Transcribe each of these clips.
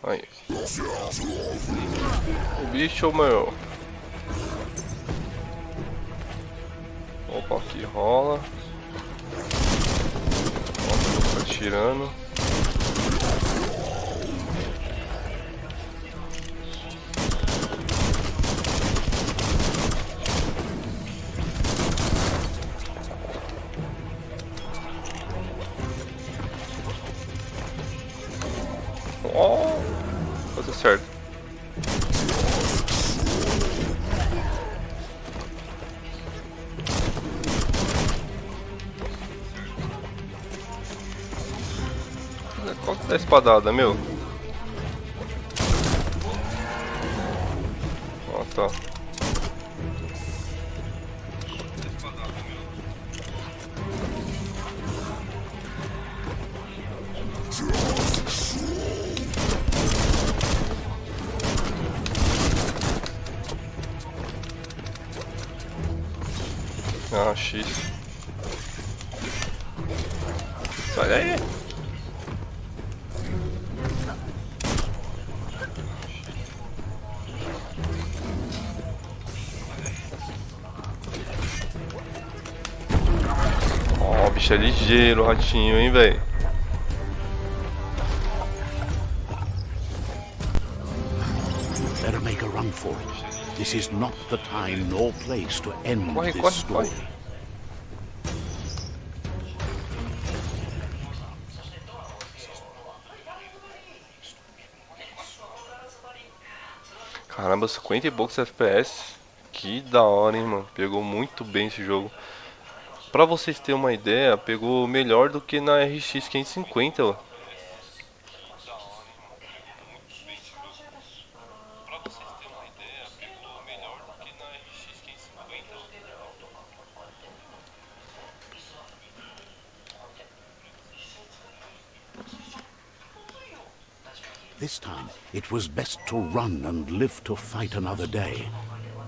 Aí. O bicho, meu. Opa, aqui rola. Nossa, tá tirando. Oh, fazer certo. Qual que é a espadada, meu? Ó, tá. Ah, X. Sai daí. Ó, o bicho é ligeiro, o ratinho, hein, velho. Better make a run for it. This is not the time nor place to end Corre, this corre, story. corre. Caramba, 50 e poucos FPS. Que da hora, hein, mano. Pegou muito bem esse jogo. Pra vocês terem uma ideia, pegou melhor do que na RX 550, ó. This time, it was best to run and live to fight another day.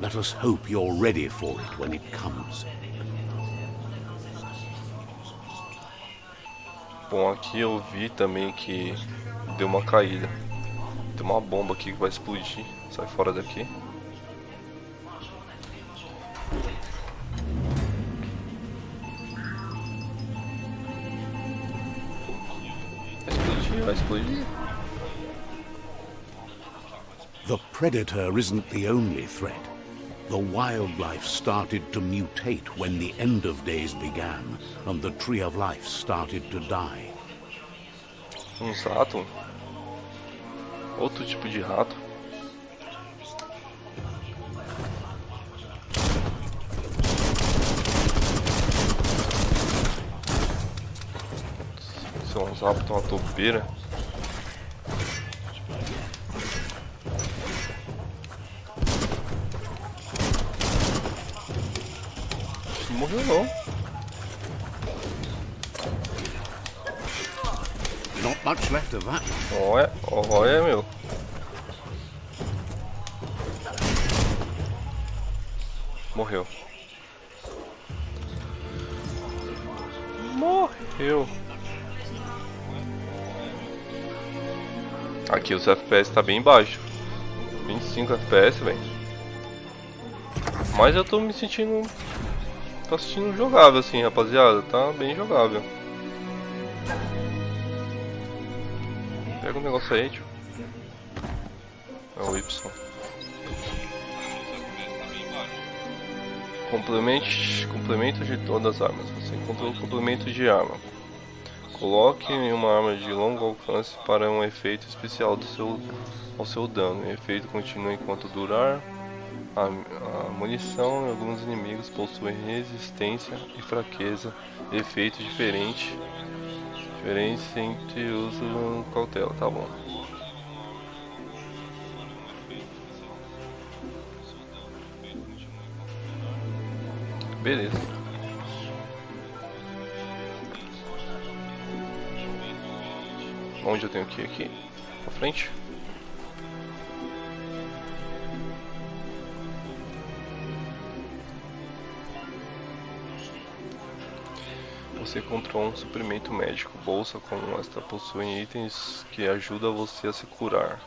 Let us hope you're ready for it when it comes. Bom, aqui eu vi também que deu uma caída. Tem uma bomba aqui que vai explodir. Sai fora daqui. Vai explodir, vai explodir. The predator isn't the only threat. The wildlife started to mutate when the end of days began, and the tree of life started to die. Uns ratos. Outro tipo de rato. São uns ratos, uma topeira. Não morreu não. Not much left of that. Olha, olha, meu. Morreu. Morreu. Aqui os FPS tá bem baixo. 25 FPS, velho. Mas eu tô me sentindo... Tô assistindo jogável assim, rapaziada. Tá bem jogável. Pega um negócio aí, tio. É o Y. Complementos de todas as armas. Você encontrou o complemento de arma. Coloque em uma arma de longo alcance para um efeito especial ao seu dano. O efeito continua enquanto durar. A munição e alguns inimigos possuem resistência e fraqueza. Efeito diferente entre uso e cautela, tá bom. Beleza. Onde eu tenho que ir aqui? Pra frente? Você encontrou um suprimento médico. Bolsa como esta possui itens que ajudam você a se curar.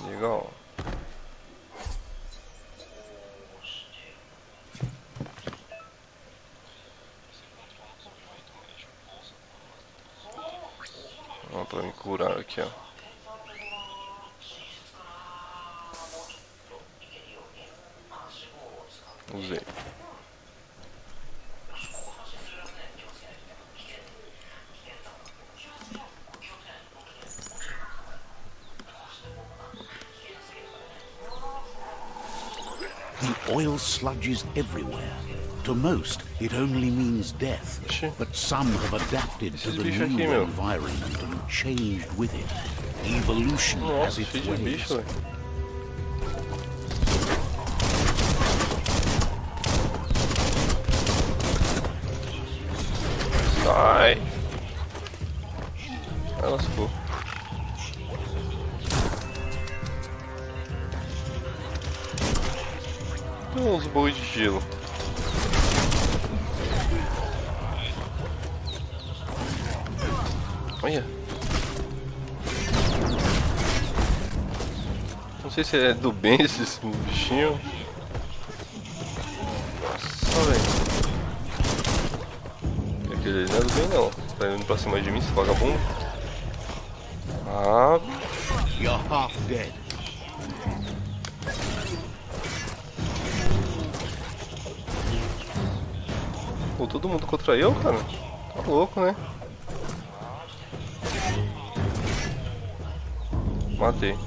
Legal. Vamos pra me curar aqui, ó. Usei. The oil sludges everywhere. To most, it only means death. Ixi. But some have adapted to Esses the bichos aqui, new meu. environment and changed with it. Evolution has Nossa, its cheio de ways. bicho, velho. Sai! Ah, lascou. Tem uns bois de gelo. Olha. Não sei se é do bem esses bichinhos. Nossa, velho. Aquele não é do bem não. Tá indo pra cima de mim, esse vagabundo. Ah, You're half dead. pô, todo mundo contra eu, cara? Tá louco, né? Matei.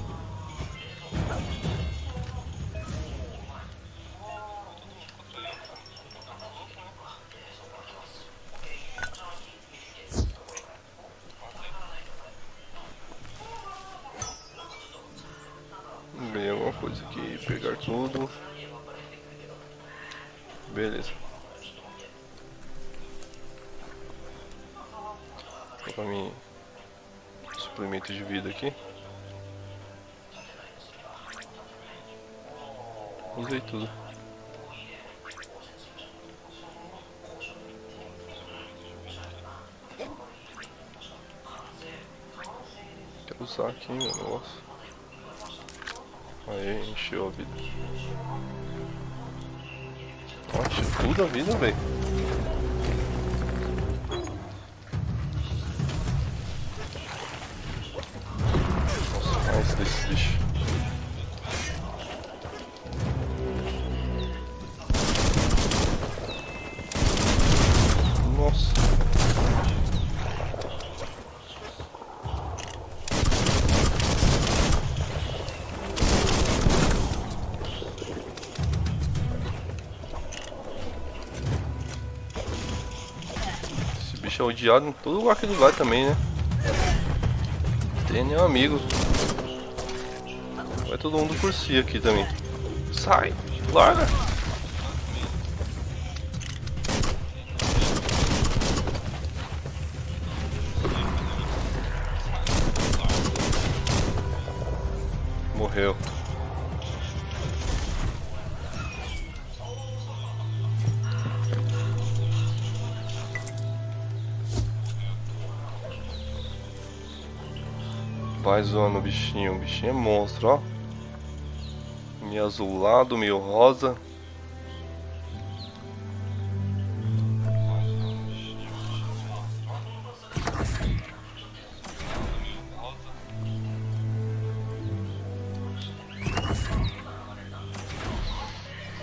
Ganhei alguma coisa aqui, pegar tudo. Beleza. Vou pra mim suplemento de vida aqui. Usei tudo. Quero usar aqui meu negócio. Aí, encheu a vida. Nossa, tudo a vida, velho. Nossa, mais desse bicho. Nossa. Esse bicho é odiado em todo lugar que ele vai também, né? Tem nenhum amigo. Vai todo mundo por si aqui também. Sai! Larga! Morreu. Vai zoando o bichinho é monstro, ó. Meio azulado, meio rosa.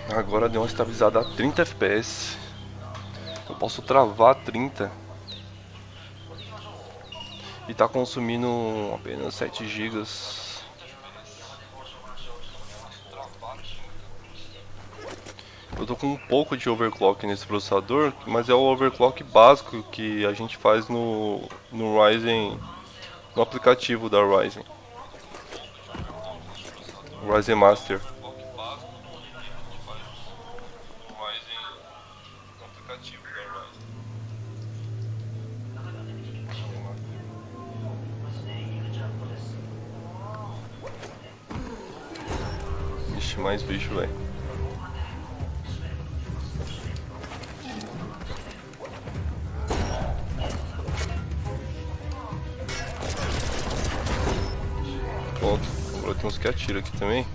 Agora deu uma estabilizada a 30 FPS. Eu posso travar 30. E tá consumindo apenas 7 GB. Eu tô com um pouco de overclock nesse processador, mas é o overclock básico que a gente faz no Ryzen, no aplicativo da Ryzen. Ryzen Master. Ixi, mais bicho, velho. Pronto. Agora tem uns que atiram aqui também.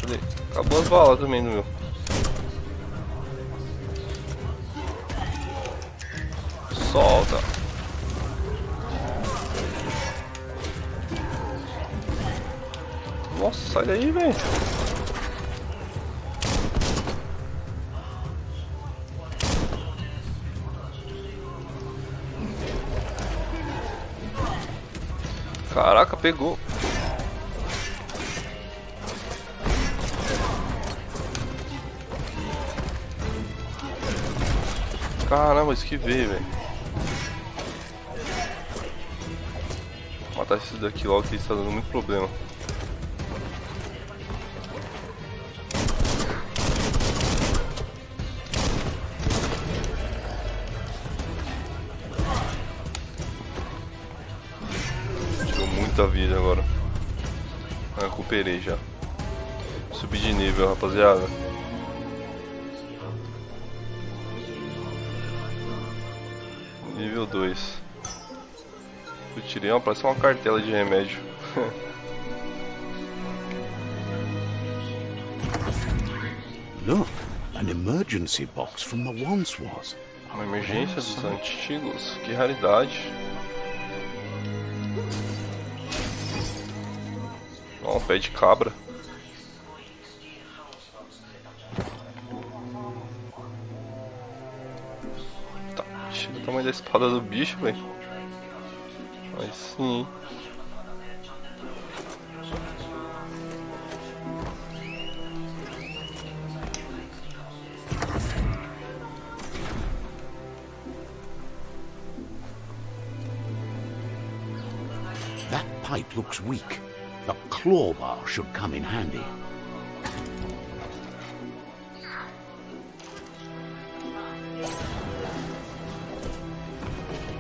Cadê? Acabou as balas também no meu. Solta. Nossa, sai daí, velho. Caraca, pegou. Caramba, esquivei, velho. Vou matar esse daqui logo que está dando muito problema. Tirou muita vida agora. Recuperei já. Subi de nível, rapaziada. Nível 2. Eu tirei uma, parece uma cartela de remédio. Look, an emergency box from the once was. Uma emergência dos antigos, que raridade. Ó, um pé de cabra. Tá, chega o tamanho da espada do bicho, velho. Aí sim. That pipe looks weak. A claw bar should come in handy.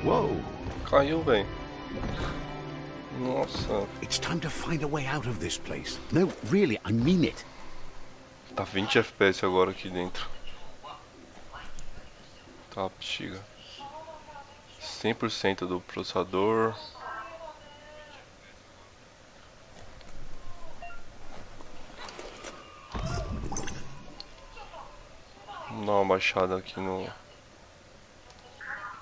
Whoa! Caiu, velho. Nossa. It's time to find a way out of this place. No, really, I mean it. Tá 20 FPS agora aqui dentro. Tá, bexiga. 100% do processador. Vamos dar uma baixada aqui no...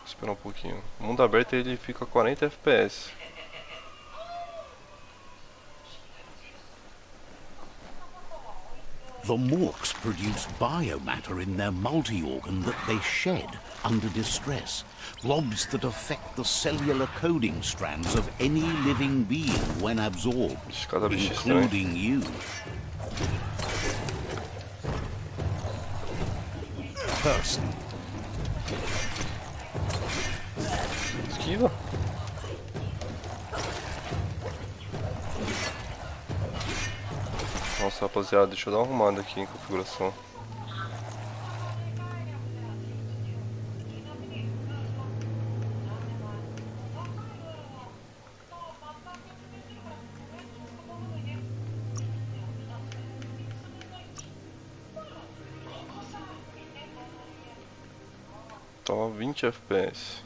Esperar um pouquinho. O mundo aberto ele fica 40 FPS. The Morks produce biomatter in their multi-organ that they shed under distress. Blobs that affect the cellular coding strands of any living being when absorbed, including you. Person. Esquiva. Nossa, rapaziada, deixa eu dar uma arrumada aqui em configuração. Tava 20 FPS.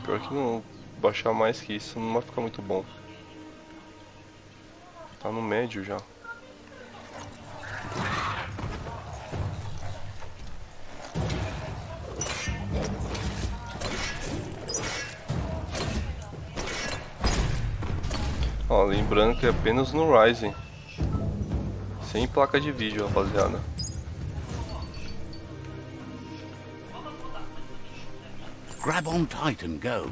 Pior que não baixar mais que isso não vai ficar muito bom. Tá no médio já. Ó, lembrando que é apenas no Ryzen. Sem placa de vídeo, rapaziada. Grab on tight and go.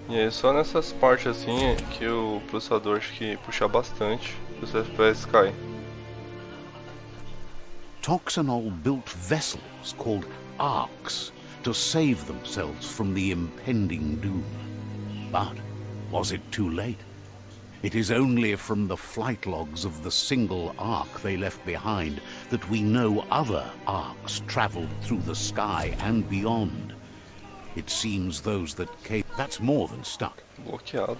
E é só nessas partes assim que o processador acho que puxa bastante, os FPS caem. Toxanol built vessels called arks to save themselves from the impending doom. But was it too late? It is only from the flight logs of the single ark they left behind that we know other arks traveled through the sky and beyond. It seems those that came... That's more than stuck. Bloqueado.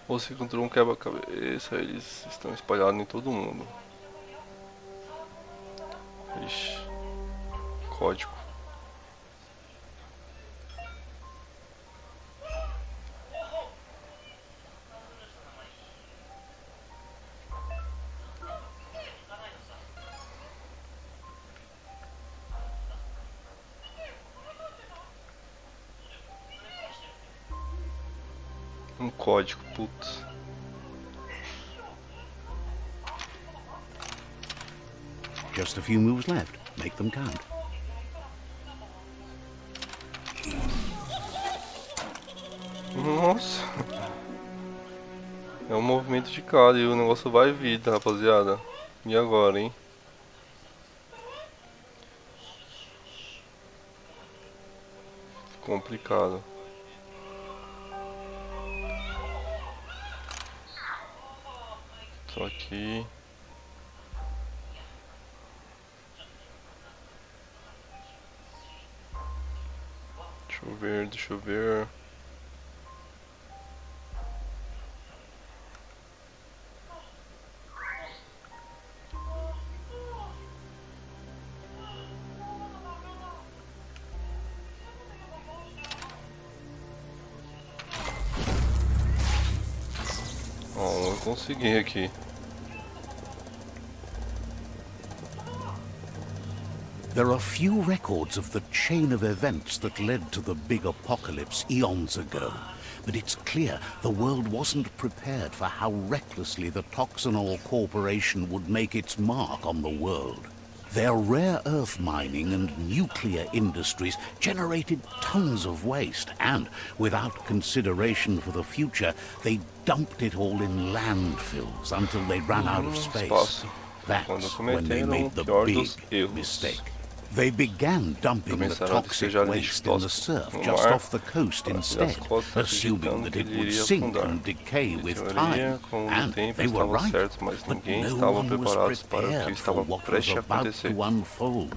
Você encontrou um quebra-cabeça, eles estão espalhados em todo mundo. Ixi. Código. Um código, putz. Just a few moves left. Make them count. Nossa. É um movimento de cada e o negócio vai vir, rapaziada. E agora, hein? Complicado. Só aqui. Deixa eu ver, deixa eu ver. Ó, eu consegui aqui. There are few records of the chain of events that led to the big apocalypse eons ago, but it's clear the world wasn't prepared for how recklessly the Toxanol Corporation would make its mark on the world. Their rare earth mining and nuclear industries generated tons of waste, and, without consideration for the future, they dumped it all in landfills until they ran out of space. That's when they made the big mistake. They began dumping the toxic waste in the surf just off the coast instead, assuming that it would sink and decay with time. And they were right, but no one was prepared for what was about to unfold.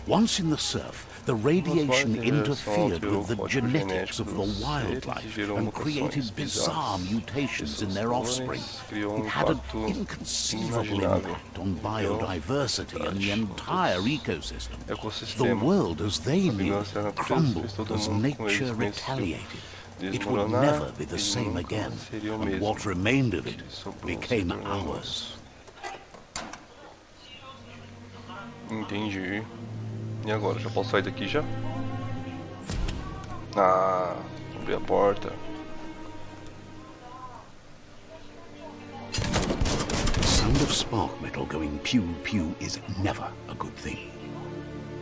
Once in the surf, the radiation interfered with the genetics of the wildlife and created bizarre mutations in their offspring. It had an inconceivable impact on biodiversity and the entire ecosystem. The world as they knew it crumbled as nature retaliated. It would never be the same again, and what remained of it became ours. Entendi. E agora, já posso sair daqui já? Ah, abri a porta. The sound of spark metal going pew pew is never a good thing.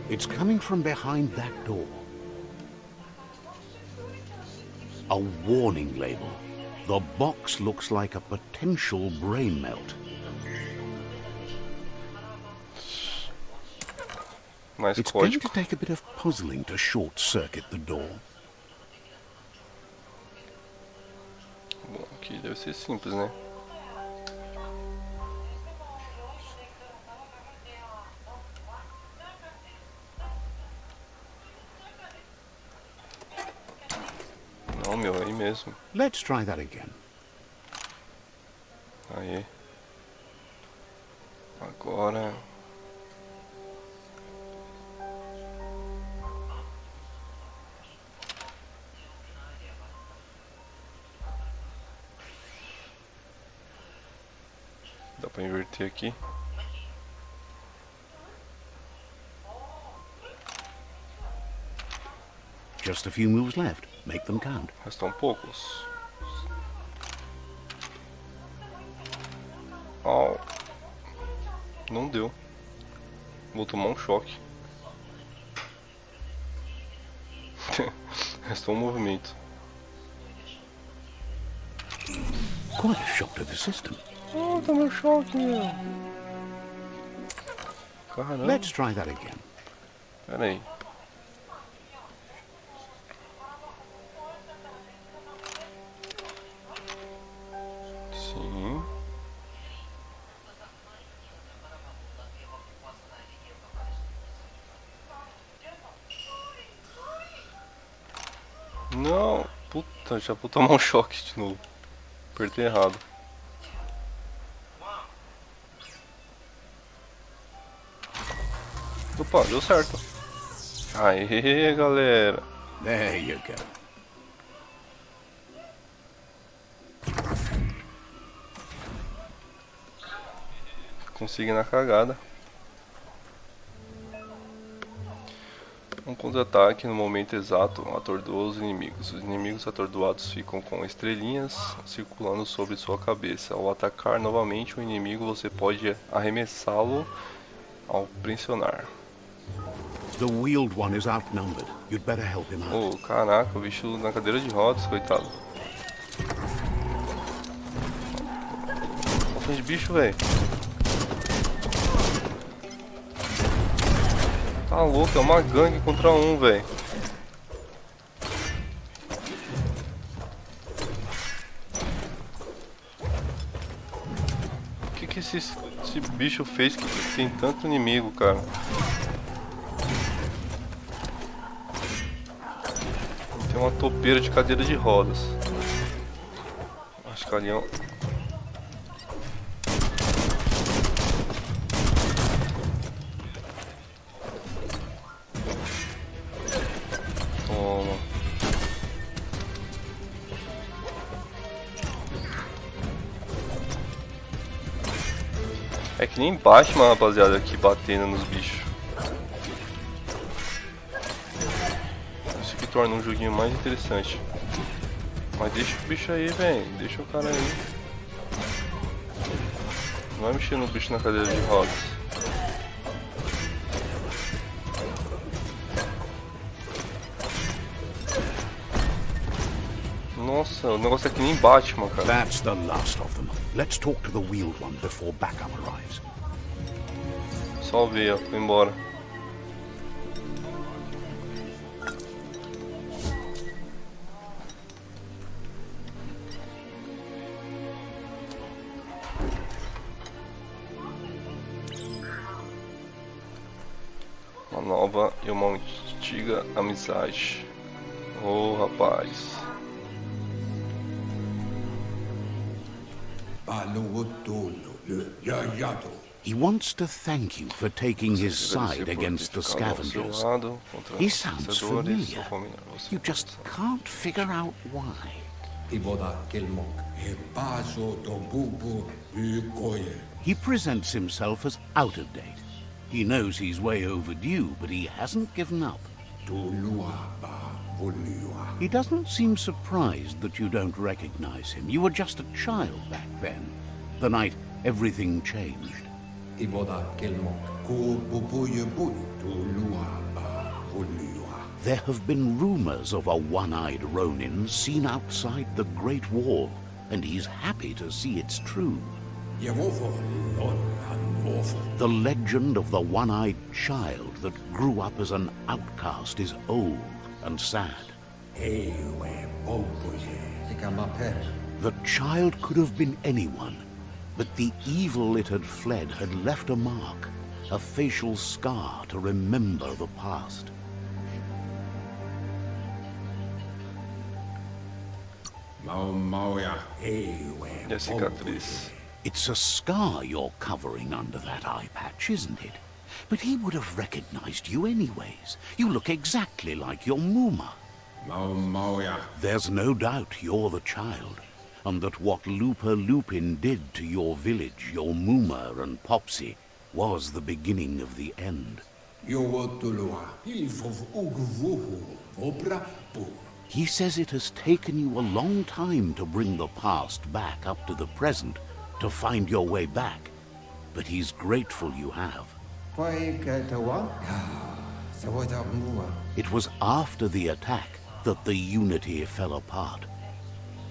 It's coming from behind that door. A warning label. The box looks like a potential brain melt. It's going to take a bit of puzzling to short-circuit the door. Bom, aqui deve ser simples, né? Não, meu, aí mesmo. Let's try that again. Aí. Agora. Dá pra inverter aqui. Just a few moves left. Make them count. Restam poucos. Oh. Não deu. Vou tomar um choque. Restou um movimento. Quite a shock to the system. Oh, tomei um choque, meu. Caramba. Let's try that again. Pera aí. Sim. Não, puta, já vou tomar um choque de novo. Apertei errado. Opa, deu certo. Aê, galera. There you go. Consegui na cagada. Um contra-ataque no momento exato atordoa os inimigos. Os inimigos atordoados ficam com estrelinhas circulando sobre sua cabeça. Ao atacar novamente o inimigo, você pode arremessá-lo ao pressionar. The wheeled one is outnumbered. You'd better help him out. Oh, caraca, o bicho na cadeira de rodas, coitado. Olha de bicho, velho. Tá louco, é uma gangue contra um, velho. O que esse bicho fez que tem tanto inimigo, cara? Tem uma topeira de cadeira de rodas. Acho que ali é um... Toma. É que nem Batman, rapaziada, aqui batendo nos bichos. Isso que torna um joguinho mais interessante. Mas deixa o bicho aí, velho. Deixa o cara aí. Não vai mexer no bicho na cadeira de rodas. Nossa, o negócio é que nem Batman, cara. That's the last of them. Let's talk to the wheeled one before backup arrives. Salvei, ó. Foi embora. Uma nova e uma antiga amizade. Oh, rapaz. He wants to thank you for taking his side against the scavengers. He sounds familiar. You just can't figure out why. He presents himself as out of date. He knows he's way overdue, but he hasn't given up. He doesn't seem surprised that you don't recognize him. You were just a child back then, the night everything changed. There have been rumors of a one-eyed Ronin seen outside the Great Wall, and he's happy to see it's true. The legend of the one-eyed child that grew up as an outcast is old and sad. The child could have been anyone, but the evil it had fled had left a mark, a facial scar to remember the past. E a cicatriz? It's a scar you're covering under that eye patch, isn't it? But he would have recognized you anyways. You look exactly like your Muma. There's no doubt you're the child, and that what Lupa Lupin did to your village, your Muma and Popsy, was the beginning of the end. He says it has taken you a long time to bring the past back up to the present, to find your way back, but he's grateful you have. It was after the attack that the unity fell apart.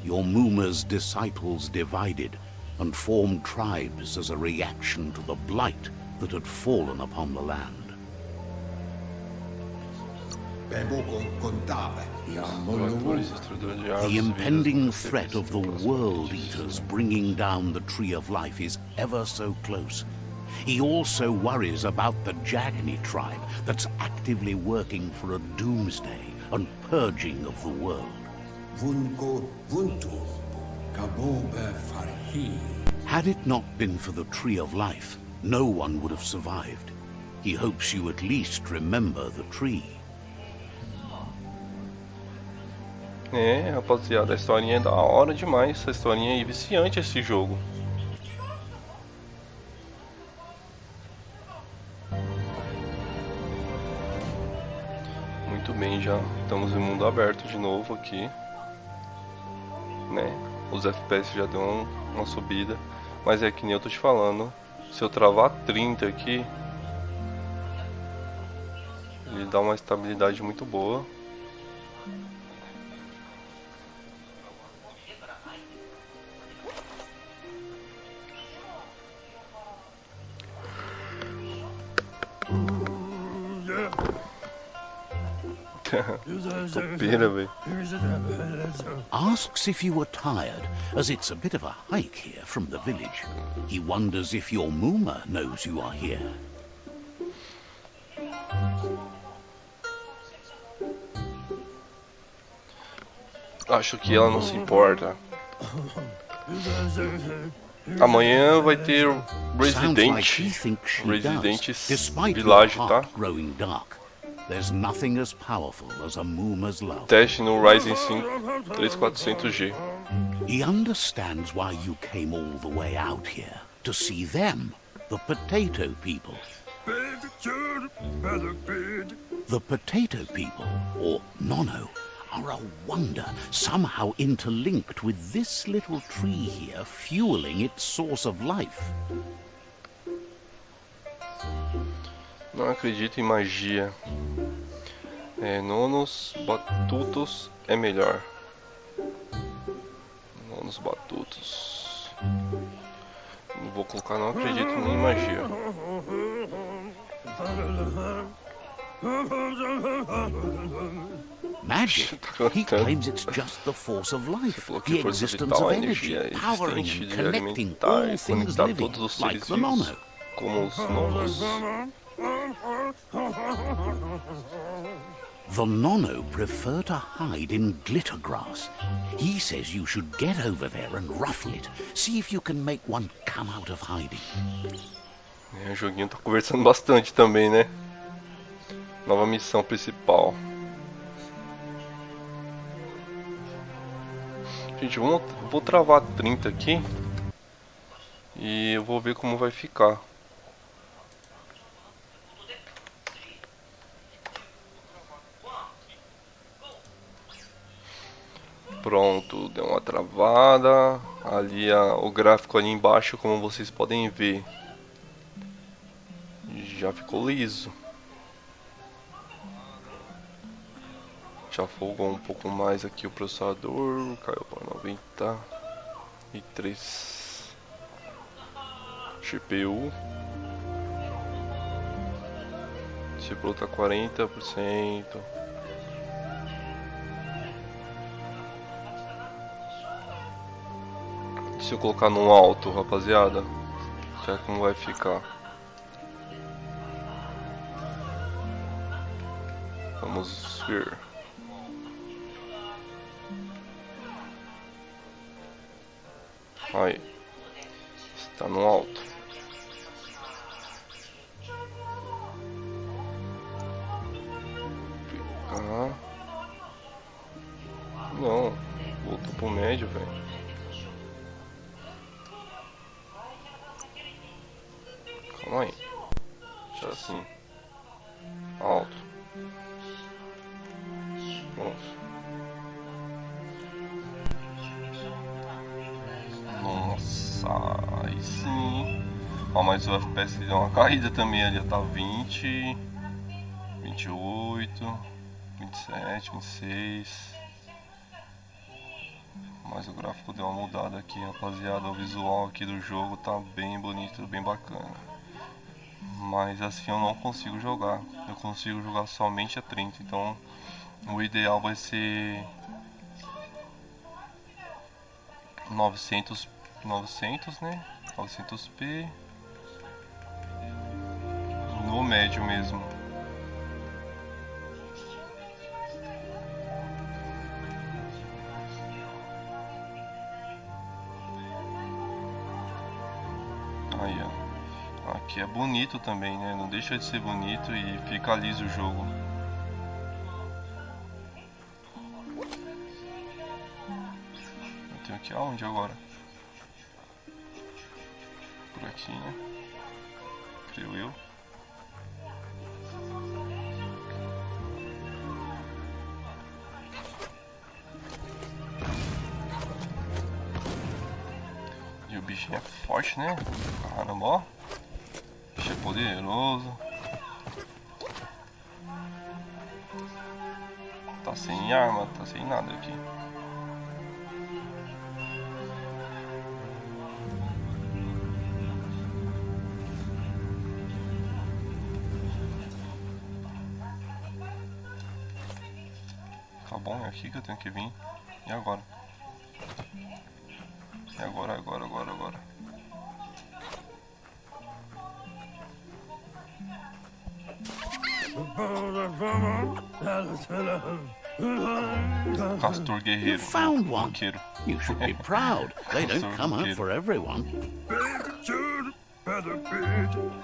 Your Muma's disciples divided and formed tribes as a reaction to the blight that had fallen upon the land. Destruidores, destruidor de árvores, The impending vidas, threat of the World Eaters bringing down the Tree of Life is ever so close. He also worries about the Jagni tribe that's actively working for a doomsday and purging of the world. Had it not been for the Tree of Life, no one would have survived. He hopes you at least remember the tree. É, rapaziada, a historinha é da hora demais. Essa historinha é viciante esse jogo. Muito bem, já estamos em mundo aberto de novo aqui, né? Os FPS já deu uma subida, mas é que nem eu tô te falando, se eu travar 30 aqui, ele dá uma estabilidade muito boa. Topeira, velho. Asks if you were tired, as it's a bit of a hike here from the village. He wonders if your Muma knows you are here. Acho que ela não se importa. Amanhã vai ter Residentes Village, tá? There's nothing as powerful as a Muma's love. Teste no Ryzen 5 3400G. He understands why you came all the way out here, to see them, the potato people. The potato people, or Nono, are a wonder, somehow interlinked with this little tree here, fueling its source of life. Não acredito em magia. Nonos batutos é melhor. Nonos batutos. Não vou colocar, não acredito em magia. Magic? He claims it's just the force of life, the existence of energy, powering and connecting all things living, like the Nono. Como os nonos. The Nono prefer to hide in glitter grass. He says you should get over there and ruffle it. See if you can make one come out of hiding. O joguinho tá conversando bastante também, né? Nova missão principal. Gente, vou travar 30 aqui. E eu vou ver como vai ficar. Pronto, deu uma travada. Ali o gráfico ali embaixo, como vocês podem ver, já ficou liso. Já folgou um pouco mais aqui o processador. Caiu para 93. GPU. CPU tá 40%. Se eu colocar no alto, rapaziada, já como vai ficar. Vamos ver. Aí, está no alto. Não, voltou pro médio, velho. Calma aí. Já assim. Alto. Nossa, aí sim. Ó, mas o FPS deu uma caída também ali. Tá 20, 28, 27, 26. Mas o gráfico deu uma mudada aqui, rapaziada. O visual aqui do jogo tá bem bonito, bem bacana. Mas assim eu não consigo jogar. Eu consigo jogar somente a 30. Então o ideal vai ser 900, né? 900p no médio mesmo. Aí, ó. Aqui é bonito também, né? Não deixa de ser bonito e fica liso o jogo. Eu tenho que ir aonde agora? Por aqui, né? Creio eu. E o bichinho é forte, né? Caramba, ó. O bicho é poderoso. Tá sem arma, tá sem nada aqui. Tá bom, é aqui que eu tenho que vir. E agora? E agora. Castor guerreiro. You found one. Roqueiro. You should be proud. They don't come out for everyone.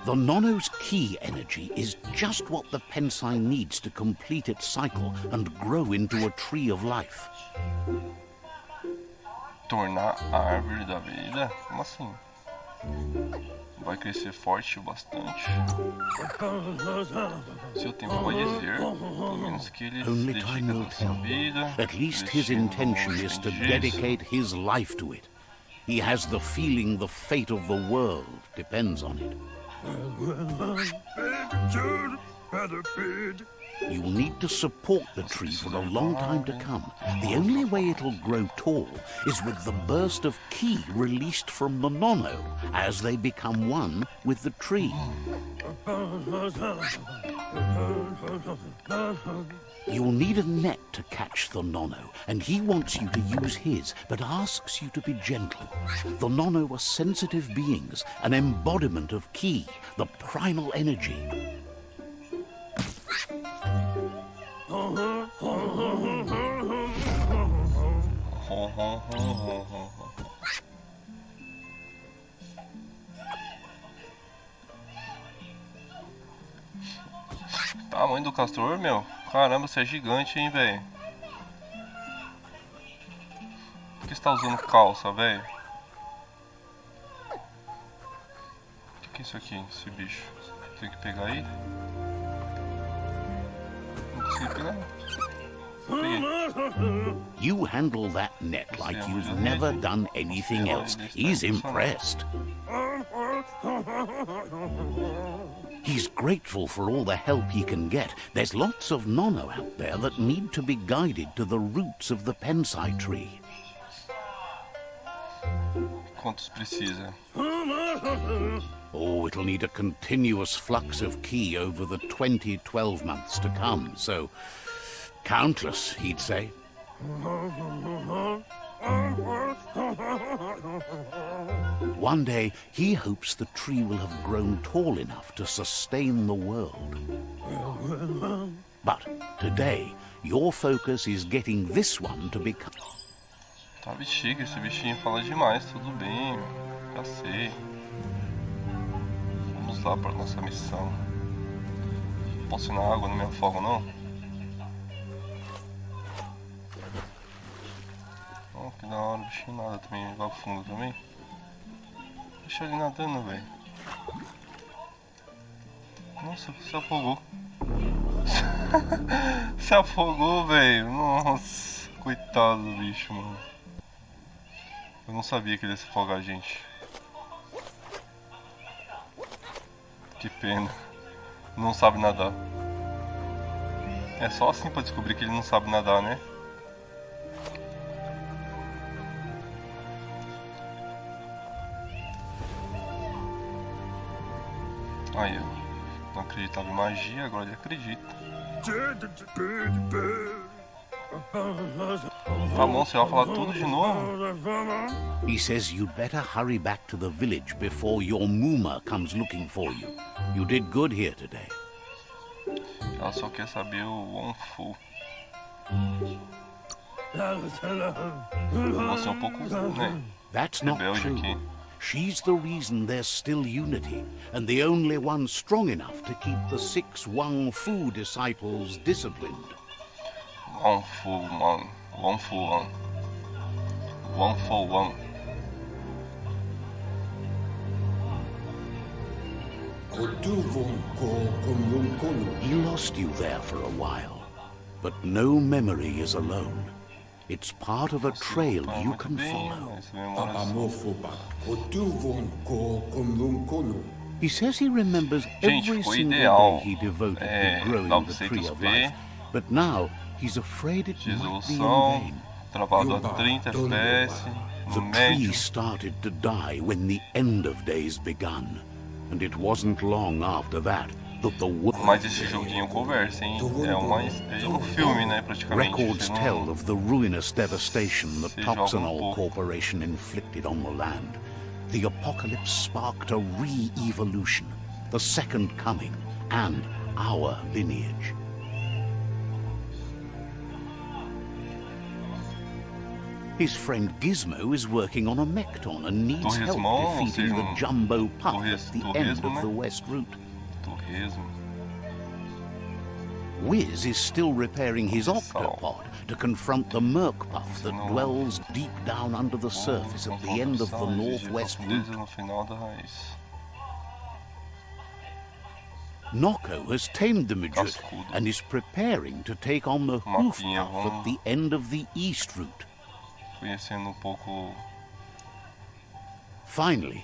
The Nono's key energy is just what the Pensai needs to complete its cycle and grow into a tree of life. Tornar a árvore da vida? Como assim? Vai crescer forte o bastante. Seu tempo vai dizer, pelo menos que ele se Only dedica time will a sua tell. vida. At least his intention is to dedicate his life to it. He has the feeling the fate of the world depends on it. You'll need to support the tree for a long time to come. The only way it'll grow tall is with the burst of ki released from the Nono as they become one with the tree. You'll need a net to catch the Nono, and he wants you to use his, but asks you to be gentle. The Nono are sensitive beings, an embodiment of ki, the primal energy. Tamanho do castor, meu. Caramba, você é gigante, hein, velho. Por que você tá usando calça, velho? O que é isso aqui, esse bicho? Tem que pegar aí? Não consigo pegar. Peguei. You handle that net like you've never done anything else. He's impressed. He's grateful for all the help he can get. There's lots of Nono out there that need to be guided to the roots of the Pensai tree. Quantos precisa? Oh, it'll need a continuous flux of ki over the 12 months to come, so countless, he'd say. One day, he hopes the tree will have grown tall enough to sustain the world. But today, your focus is getting this one to become... Tá bexiga, esse bichinho fala demais, tudo bem, já sei. Vamos lá para nossa missão. Posso ir na água, não me afogo não? Oh, que da hora, o bichinho nada também, vai pro fundo também. Deixa ele nadando, velho. Nossa, se afogou. Se afogou, velho. Nossa, coitado do bicho, mano. Eu não sabia que ele ia se afogar, gente. Que pena. Não sabe nadar. É só assim pra descobrir que ele não sabe nadar, né? Aí, ó. Não acreditava em magia, agora ele acredita. Tá bom, você vai falar tudo de novo? He says you'd better hurry back to the village before your Muma comes looking for you. You did good here today. Ela só quer saber o Wonfu. Você é um pouco, né? That's not Rebelde true. aqui. She's the reason there's still unity, and the only one strong enough to keep the 6 Wang Fu disciples disciplined. Wonfu, man. Wonfu, man. Wonfu, man. He lost you there for a while, but no memory is alone. It's part of a trail you can follow. He says he remembers every single day he devoted to growing the tree of life, but now he's afraid it might be in vain. Travado a 30 FPS. The tree started to die when the end of days begun, and it wasn't long after that that the Mas esse joguinho conversa, hein? É um filme, né, praticamente. Records tell of the ruinous devastation the Toxanol Corporation inflicted on the land. The apocalypse sparked a re-evolution, the second coming, and our lineage. His friend Gizmo is working on a Mekton and needs help defeating the Jumbo Puff at the end of the West Route. Wiz is still repairing his octopod to confront the Merc Puff that dwells deep down under the surface at the end of the Northwest Route. Noko has tamed the midget and is preparing to take on the Hoof Puff at the end of the East Route. Finally,